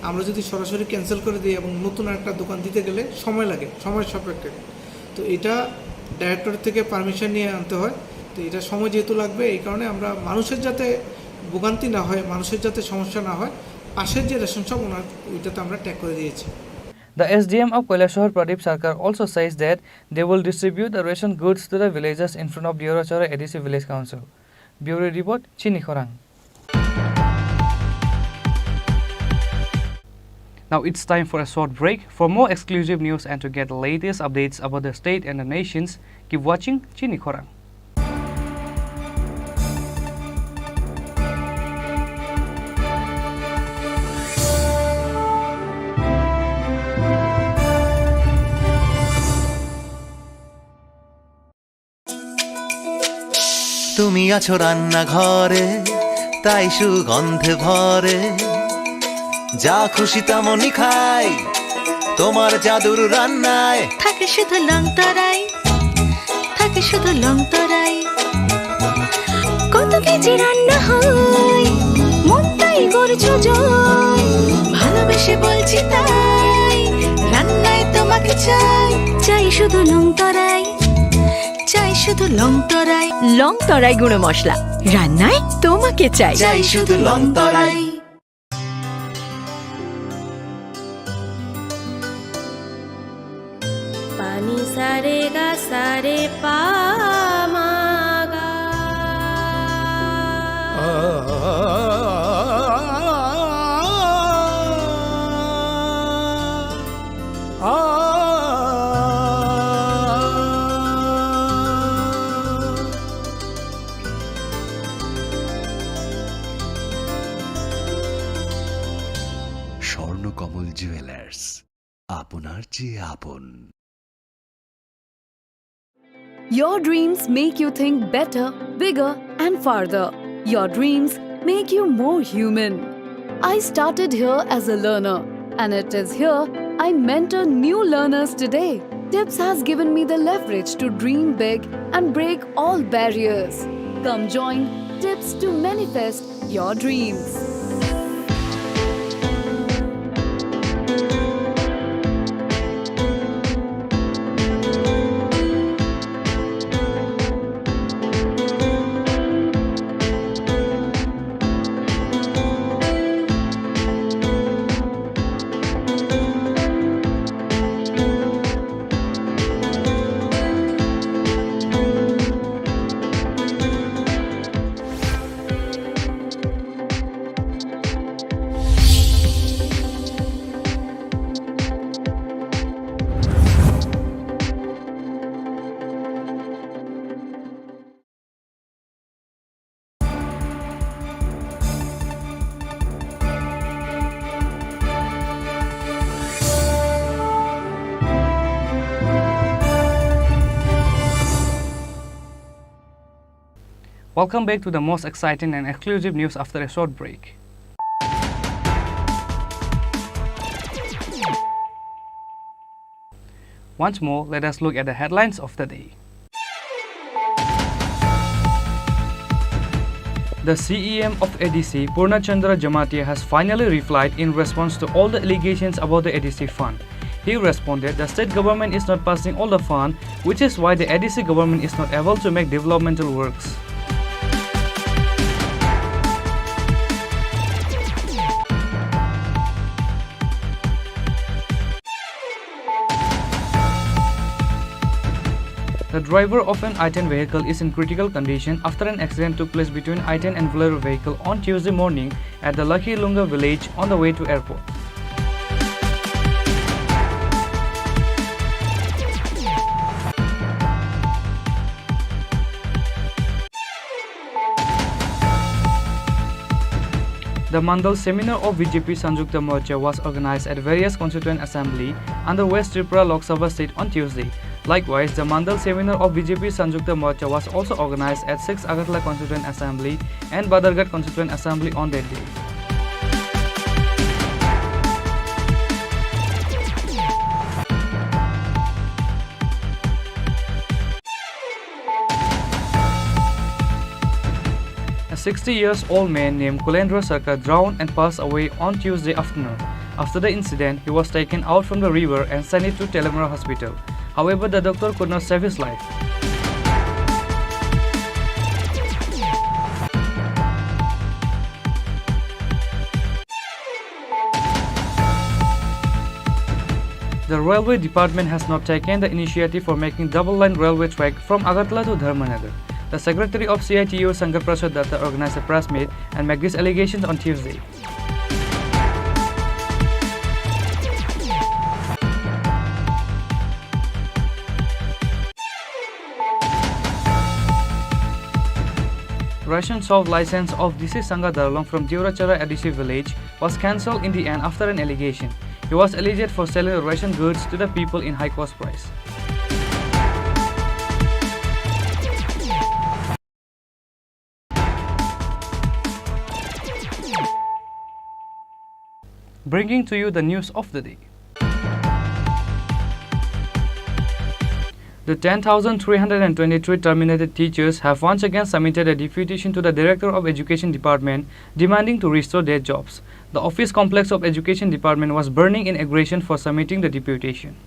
আমরা যদি সরাসরি ক্যান্সেল করে দিই এবং নতুন একটা দোকান দিতে গেলে সময় লাগে, সময় সাপেক্ষে। তো এটা ডাইরেক্টর থেকে পারমিশন নিয়ে আনতে হয়। তো এটা সময় যেহেতু লাগবে এই কারণে আমরা মানুষের যাতে ভোগান্তি না হয়, মানুষের যাতে সমস্যা না হয়, পাশের যে রেশন শপ ওনার ওইটাতে আমরা ট্যাগ করে দিয়েছি। The SDM of Koileshwar Pradeep Sarkar also says that they will distribute the ration goods to the villagers in front of Diorochara ADC Village Council. Bureau Report, Chini Khorang. Now it's time for a short break. For more exclusive news and to get the latest updates about the state and the nations, keep watching Chini Khorang. তুমি আছো রান্নাঘরে তাই সুগন্ধে ভরে, যা খুশি তেমনই খাই তোমার জাদুর রান্নায়। থাকে শুধু লং তরাই, থাকে শুধু লং তরাই, কত কেজি রান্না হয় মনটাই করছো জয়, ভালোবেসে বলছি তাই রান্নায় তোমাকে চাই, চাই শুধু লং তরাই, চাই শুধু লং তরাই, লং তরাই গুঁড়ো মশলা রান্নায় তোমাকে চাই, চাই শুধু লং তরাই। পানি সারে গা সারে পা মা গা, স্বর্ণকমল জুয়েলার্স, আপনার চেয়ে আপন। Your dreams make you think better, bigger, and farther. Your dreams make you more human. I started here as a learner, and it is here I mentor new learners today. TIPS has given me the leverage to dream big and break all barriers. Come join TIPS to manifest your dreams. Welcome back to the most exciting and exclusive news after a short break. Once more, let us look at the headlines of the day. The CEM of ADC, Purnachandra Jamatia, has finally replied in response to all the allegations about the ADC fund. He responded, the state government is not passing all the fund, which is why the ADC government is not able to make developmental works. The driver of an I-10 vehicle is in critical condition after an accident took place between I-10 and Bolero vehicle on Tuesday morning at the Lucky Lunga village on the way to airport. The Mandal seminar of BJP Sanjukta Morcha was organized at various constituent assembly under West Tripura Lok Sabha seat on Tuesday. Likewise, the Mandal seminar of BJP Sanjukta Morcha was also organized at 6 Agartala Constituent Assembly and Badarghat Constituent Assembly on that day. A 60-year-old man named Kulendra Sarkar drowned and passed away on Tuesday afternoon. After the incident, he was taken out from the river and sent to Telemara Hospital. However, the doctor could not save his life. The railway department has not taken the initiative for making double-line railway track from Agartala to Dharmanagar. The secretary of CITU, Sankar Prasad Datta, organized a press meet and made these allegations on Tuesday. Ration shop license of DC Sangha Darlong from Diurachara ADC village was cancelled in the end after an allegation. He was alleged for selling ration goods to the people in high cost price. Bringing to you the news of the day. The 10,323 terminated teachers have once again submitted a deputation to the Director of Education Department demanding to restore their jobs. The office complex of Education Department was burning in aggression for submitting the deputation.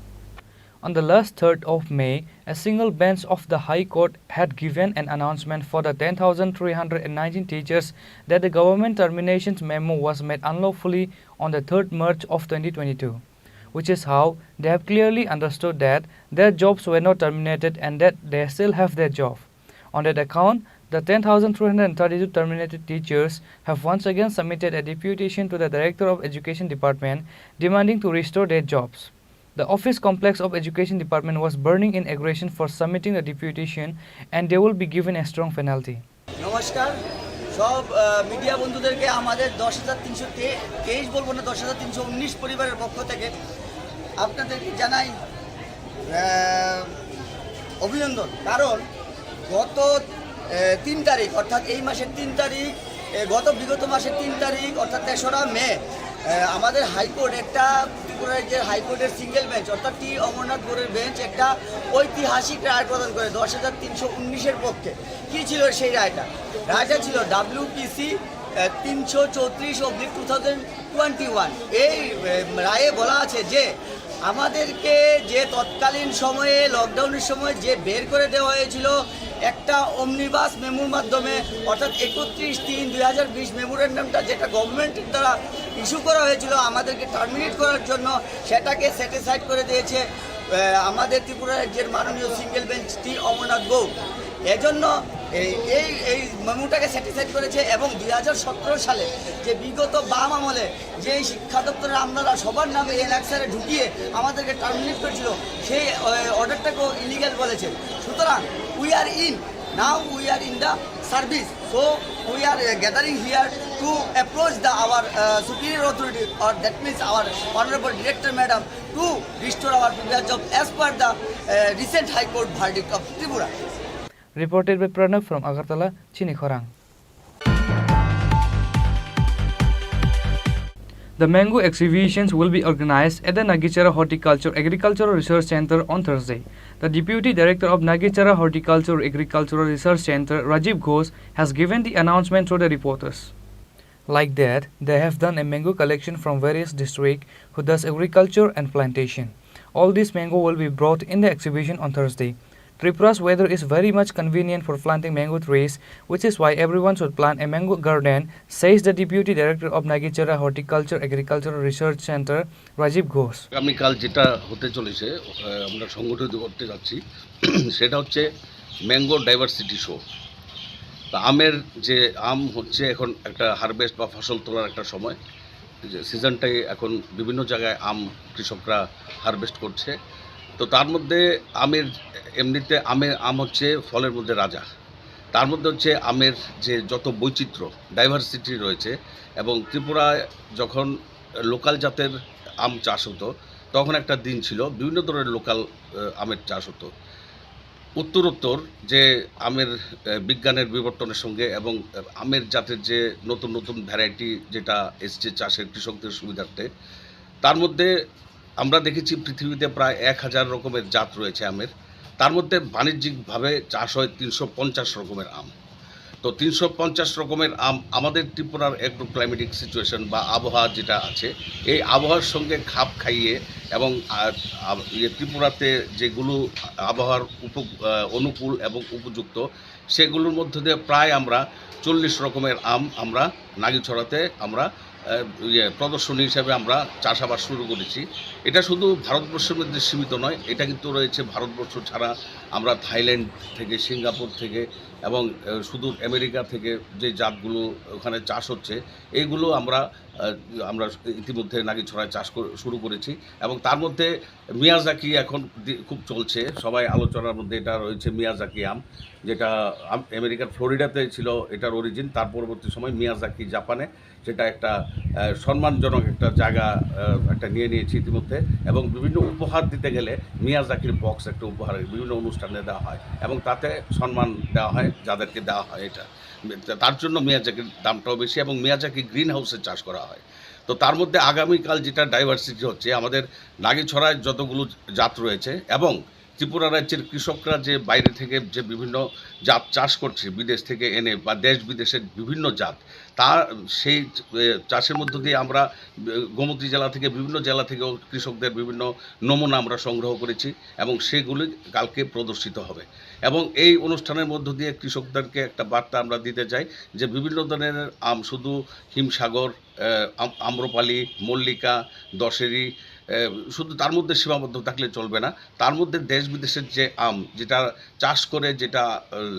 On the last 3rd of May, a single bench of the High Court had given an announcement for the 10,319 teachers that the government terminations memo was made unlawfully on the 3rd March of 2022, which is how they have clearly understood that their jobs were not terminated and that they still have their job. On that account, the 10,332 terminated teachers have once again submitted a deputation to the Director of Education Department demanding to restore their jobs. The office complex of Education Department was burning in aggression for submitting the deputation and they will be given a strong penalty. নমস্কার সব media বন্ধুদেরকে আমাদের 10,323 বলবো না 10,319 পরিবারের পক্ষ থেকে আপনাদেরকে জানাই অভিনন্দন। কারণ গত 3 তারিখ অর্থাৎ এই মাসের 3 তারিখ বিগত মাসের 3 তারিখ অর্থাৎ 3রা মে আমাদের হাইকোর্ট একটা ত্রিপুরা রাজ্যের হাইকোর্টের সিঙ্গেল বেঞ্চ অর্থাৎ টি অমরনাথ গোরের বেঞ্চ একটা ঐতিহাসিক রায় প্রদান করে 10,319-এর পক্ষে। কী ছিল সেই রায়টা? রায়টা ছিল WPC 334/2021। এই রায়ে বলা আছে যে আমাদেরকে যে তৎকালীন সময়ে লকডাউনের সময় যে বের করে দেওয়া হয়েছিল একটা অমনিবাস মেমোর মাধ্যমে অর্থাৎ 31/3/2020 মেমোরেন্ডামটা যেটা গভর্নমেন্টের দ্বারা ইস্যু করা হয়েছিল আমাদেরকে টার্মিনেট করার জন্য, সেটাকে স্যাটিসফাইড করে দিয়েছে আমাদের ত্রিপুরা রাজ্যের মাননীয় সিঙ্গেল বেঞ্চ টি অমরনাথ গৌর। এজন্য এই মেমোটাকে স্যাটিসফাইড করেছে এবং 2017 সালে যে বিগত বাম আমলে যে শিক্ষা দপ্তরের আমলারা সবার নামে এনএক্সারে ঢুকিয়ে আমাদেরকে টার্মিনেট করেছিল সেই অর্ডারটাকেও ইলিগাল বলেছে। সুতরাং we are in the service, so we are gathering here to approach our superior authority, or that means our honorable director madam, to restore our previous job as per the recent high court verdict of Tripura. Reported by Pranav from Agartala, Chini Khorang. The mango exhibitions will be organized at the Nagichara Horticulture Agricultural Research Center on Thursday. The Deputy Director of Nagichara Horticulture Agricultural Research Center, Rajiv Ghosh, has given the announcement to the reporters. Like that, they have done a mango collection from various districts who does agriculture and plantation. All these mango will be brought in the exhibition on Thursday. Tripura's weather is very much convenient for planting mango trees, which is why everyone should plant a mango garden, says the Deputy Director of Nagichara Horticulture Agricultural Research Center, Rajiv Ghosh. আগামীকাল যেটা হতে চলেছে আমরা সংগঠিত করতে যাচ্ছি সেটা হচ্ছে ম্যাঙ্গো ডাইভার্সিটি শো। তা আমের যে আম হচ্ছে এখন একটা হারভেস্ট বা ফসল তোলার একটা সময়, যে সিজনটাই এখন বিভিন্ন জায়গায় আম কৃষকরা হারভেস্ট করছে। তো তার মধ্যে আমের এমনিতে আম হচ্ছে ফলের মধ্যে রাজা। তার মধ্যে হচ্ছে আমের যে যত বৈচিত্র্য ডাইভার্সিটি রয়েছে, এবং ত্রিপুরায় যখন লোকাল জাতের আম চাষ হতো তখন একটা দিন ছিল বিভিন্ন ধরনের লোকাল আমের চাষ হতো। উত্তরোত্তর যে আমের বিজ্ঞানের বিবর্তনের সঙ্গে এবং আমের জাতের যে নতুন নতুন ভ্যারাইটি যেটা এসছে চাষের কৃষকদের সুবিধার্থে, তার মধ্যে আমরা দেখেছি পৃথিবীতে প্রায় 1000 রকমের জাত রয়েছে আমের। তার মধ্যে বাণিজ্যিকভাবে চাষ হয় 350 রকমের আম। তো 350 রকমের আম আমাদের ত্রিপুরার একটু ক্লাইমেটিক সিচুয়েশন বা আবহাওয়া যেটা আছে, এই আবহাওয়ার সঙ্গে খাপ খাইয়ে এবং ত্রিপুরাতে যেগুলো আবহাওয়ার অনুকূল এবং উপযুক্ত সেগুলোর মধ্যে দিয়ে প্রায় আমরা 40 রকমের আম আমরা নাগিছড়াতে আমরা প্রদর্শনী হিসাবে আমরা চাষাবাদ শুরু করেছি। এটা শুধু ভারতবর্ষের মধ্যে সীমিত নয়, এটা কিন্তু রয়েছে ভারতবর্ষ ছাড়া আমরা থাইল্যান্ড থেকে, সিঙ্গাপুর থেকে এবং সুদূর আমেরিকা থেকে যে জাতগুলো ওখানে চাষ হচ্ছে এইগুলো আমরা ইতিমধ্যে নাগিছড়ায় চাষ শুরু করেছি। এবং তার মধ্যে মিয়াজাকি এখন খুব চলছে, সবাই আলোচনার মধ্যে এটা রয়েছে মিয়াজাকি আম, যেটা আমেরিকার ফ্লোরিডাতে ছিল এটার অরিজিন। তার পরবর্তী সময় মিয়াজাকি জাপানে, সেটা একটা সম্মানজনক একটা জায়গা একটা নিয়ে নিয়েছি ইতিমধ্যে। এবং বিভিন্ন উপহার দিতে গেলে মিয়াজাকির বক্স একটা উপহার বিভিন্ন অনুষ্ঠানে দেওয়া হয় এবং তাতে সম্মান দেওয়া হয় যাদেরকে দেওয়া হয়। এটা তার জন্য মিয়াজাকির দামটাও বেশি এবং মিয়াজাকি গ্রিন হাউসে চাষ করা হয়। তো তার মধ্যে আগামীকাল যেটা ডাইভার্সিটি হচ্ছে, আমাদের নাগিছড়ায় যতগুলো জাত রয়েছে এবং ত্রিপুরা রাজ্যের কৃষকরা যে বাইরে থেকে যে বিভিন্ন জাত চাষ করছে বিদেশ থেকে এনে বা দেশ বিদেশের বিভিন্ন জাত, তার সেই চাষের মধ্য দিয়ে আমরা গোমতী জেলা থেকে বিভিন্ন জেলা থেকেও কৃষকদের বিভিন্ন নমুনা আমরা সংগ্রহ করেছি এবং সেগুলি কালকে প্রদর্শিত হবে। এবং এই অনুষ্ঠানের মধ্য দিয়ে কৃষকদেরকে একটা বার্তা আমরা দিতে চাই যে বিভিন্ন ধরনের আম, শুধু হিমসাগর, আম্রপালি, মল্লিকা, দশেরি শুধু তার মধ্যে সীমাবদ্ধ থাকলে চলবে না। তার মধ্যে দেশ বিদেশের যে আম যেটা চাষ করে যেটা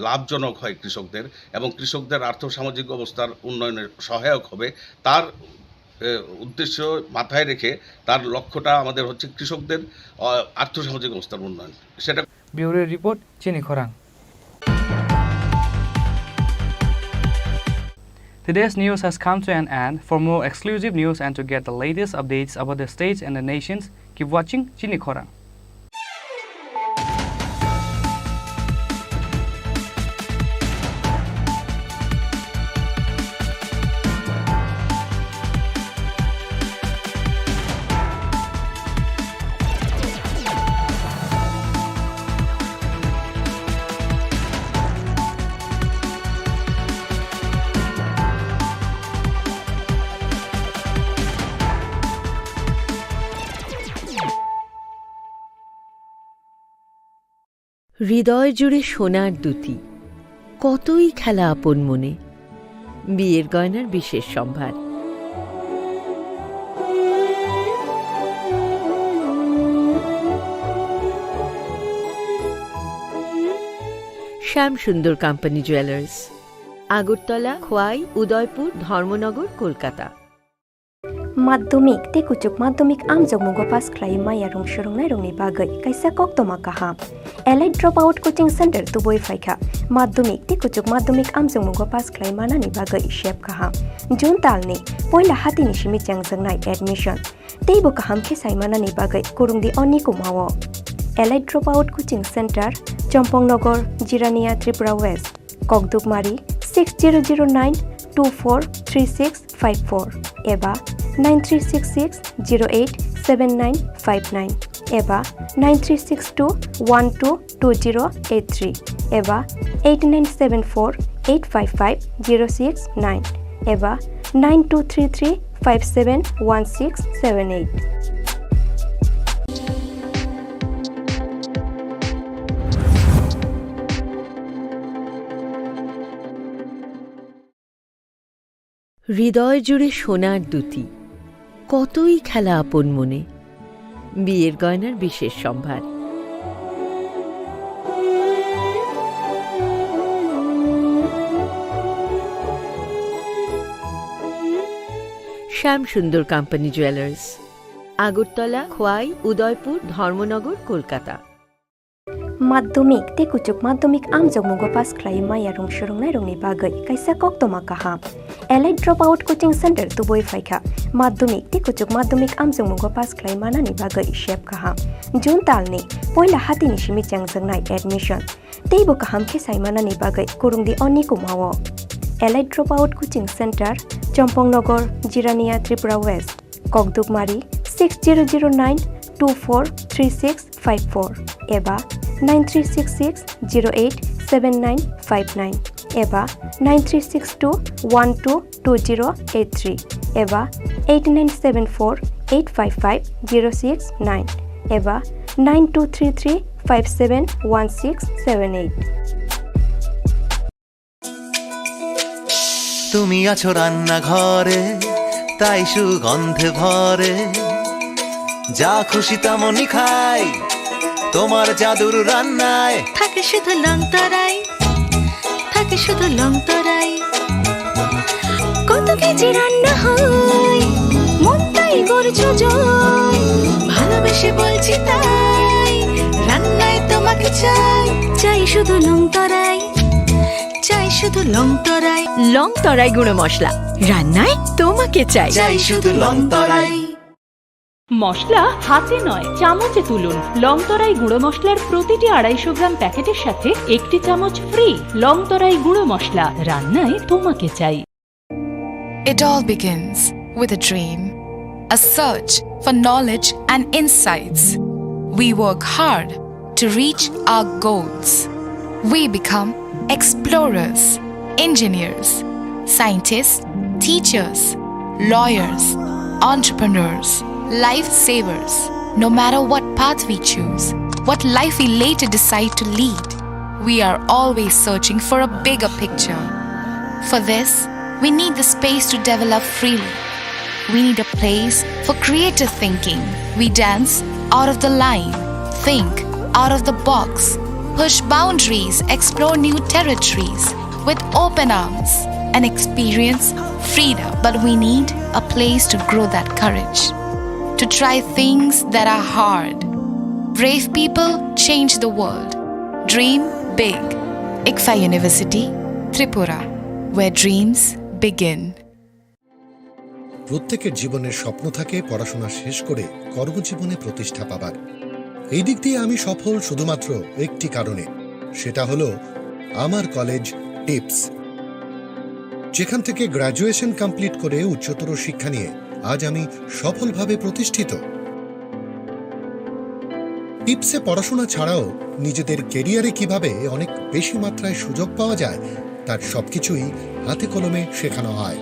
লাভজনক হয় কৃষকদের এবং কৃষকদের আর্থসামাজিক অবস্থার উন্নয়নে সহায়ক হবে, তার উদ্দেশ্য মাথায় রেখে তার লক্ষ্যটা আমাদের হচ্ছে কৃষকদের আর্থসামাজিক অবস্থার উন্নয়ন। সেটা ব্যুরো রিপোর্ট, চিনি খোরাং। Today's news has come to an end. For more exclusive news and to get the latest updates about the states and the nations, keep watching Chini Khorang. হৃদয় জুড়ে সোনার দুটি, কতই খেলা আপন মনে, বিয়ের গয়নার বিশেষ সম্ভার। শ্যাম সুন্দর কোম্পানি জুয়েলার্স, আগরতলা, খোয়াই, উদয়পুর, ধর্মনগর, কলকাতা। माध्यमिक ते कुचुक माध्यमिक आमजोग मुगो पास क्लाइ माया रंग सुरंगनाय रंगनि बागै कायसा कक्तमा काहा elite drop out coaching centre तुबोय फायखा माध्यमिक ते कुचुक माध्यमिक आमजोग मुगो पास क्लाइ मानानि बागै शेप काहा जुन तालनि पहिला हातिनि सिमि चांजोंनाय एडमिशन तेबो काहाम खेसाइ मानानि बागै कुरुंदि अनिको मावो Allied Dropout Coaching Center, Champongnagar, Jirania, Tripura West, Kokdukmari 6009243654 एबा 9366087959 एबा 9362122083 एबा 8974855069 एबा 9233571678 হৃদয় জুড়ে সোনার দুটি, কতই খেলা আপন মনে। বিয়ের গয়নার বিশেষ সম্ভার। শ্যাম সুন্দর কোম্পানি জুয়েলার্স, আগরতলা, খোয়াই, উদয়পুর, ধর্মনগর, কলকাতা। माध्यमिक ते कुचुक माध्यमिक आमजमुगो पास क्लाइ माया रुम सुरुंगनाय रुंगनि बागै कायसा कक्तमा काहाम allied drop out coaching centre तुबोय फाइखा माध्यमिक ते कुचुक माध्यमिक आमजमुगो पास क्लाइ मानानि बागै शेप काहाम जुन तालनि पहिला हातिनि सिमि चांजोंनाय एडमिशन तेबो काहाम खेसाइ मानानि बागै कुरुंगदि अनि कुमावो allied drop out coaching centre Champaknagar Jirania Tripura west ककदुकमारी 6009243654 एबा 9366087959 एबा 9362122083 एबा 8974855069 एबा 9233571678 তুমি আছো রান্না ঘরে তাই সুগন্ধে ভরে যা খুশি তেমনই খাই তোমার জাদুর রান্নায় থাকে শুধু লংতরাই থাকে শুধু লংতরাই কত কেজি রান্না হয় মনটাই গড়ছো জয় ভালোবেসে বলছি তাই রান্নায় তোমাকে চাই চাই শুধু লংতরাই চাই শুধু লংতরাই লংতরাই গুঁড়ো মশলা, রান্নায় তোমাকে চাই। চাই শুধু লংতরাই। মশলা হাতে নয় চামচে তুলুন। লংতরাই গুঁড়ো মশলার প্রতিটি 250 গ্রাম প্যাকেটের সাথে 1টি চামচ ফ্রি। লংতরাই গুঁড়ো মশলা, রান্নায় তোমাকে চাই। It all begins with a dream, a search for knowledge and insights. We work hard to reach our goals. We become explorers, engineers, scientists, teachers, lawyers, entrepreneurs, lifesavers. No matter what path we choose, what life we later decide to lead, we are always searching for a bigger picture. For this, we need the space to develop freely. We need a place for creative thinking. We dance out of the line, think out of the box, push boundaries, explore new territories with open arms and experience freedom. But we need a place to grow that courage, to try things that are hard. Brave people change the world. Dream big. ICFA University, Tripura, where dreams begin. প্রত্যেকের জীবনের স্বপ্ন থাকে পড়াশোনা শেষ করে কর্মজীবনে প্রতিষ্ঠা পাবার। এই দিক দিয়ে আমি সফল শুধুমাত্র একটি কারণে, সেটা হলো আমার কলেজ টিপস, যেখান থেকে গ্র্যাজুয়েশন কমপ্লিট করে উচ্চতর শিক্ষা নিয়ে আজ আমি সফলভাবে প্রতিষ্ঠিত। টিপসে পড়াশোনা ছাড়াও নিজেদের কেরিয়ারে কিভাবে অনেক বেশি মাত্রায় সুযোগ পাওয়া যায় তার সবকিছুই হাতে কলমে শেখানো হয়।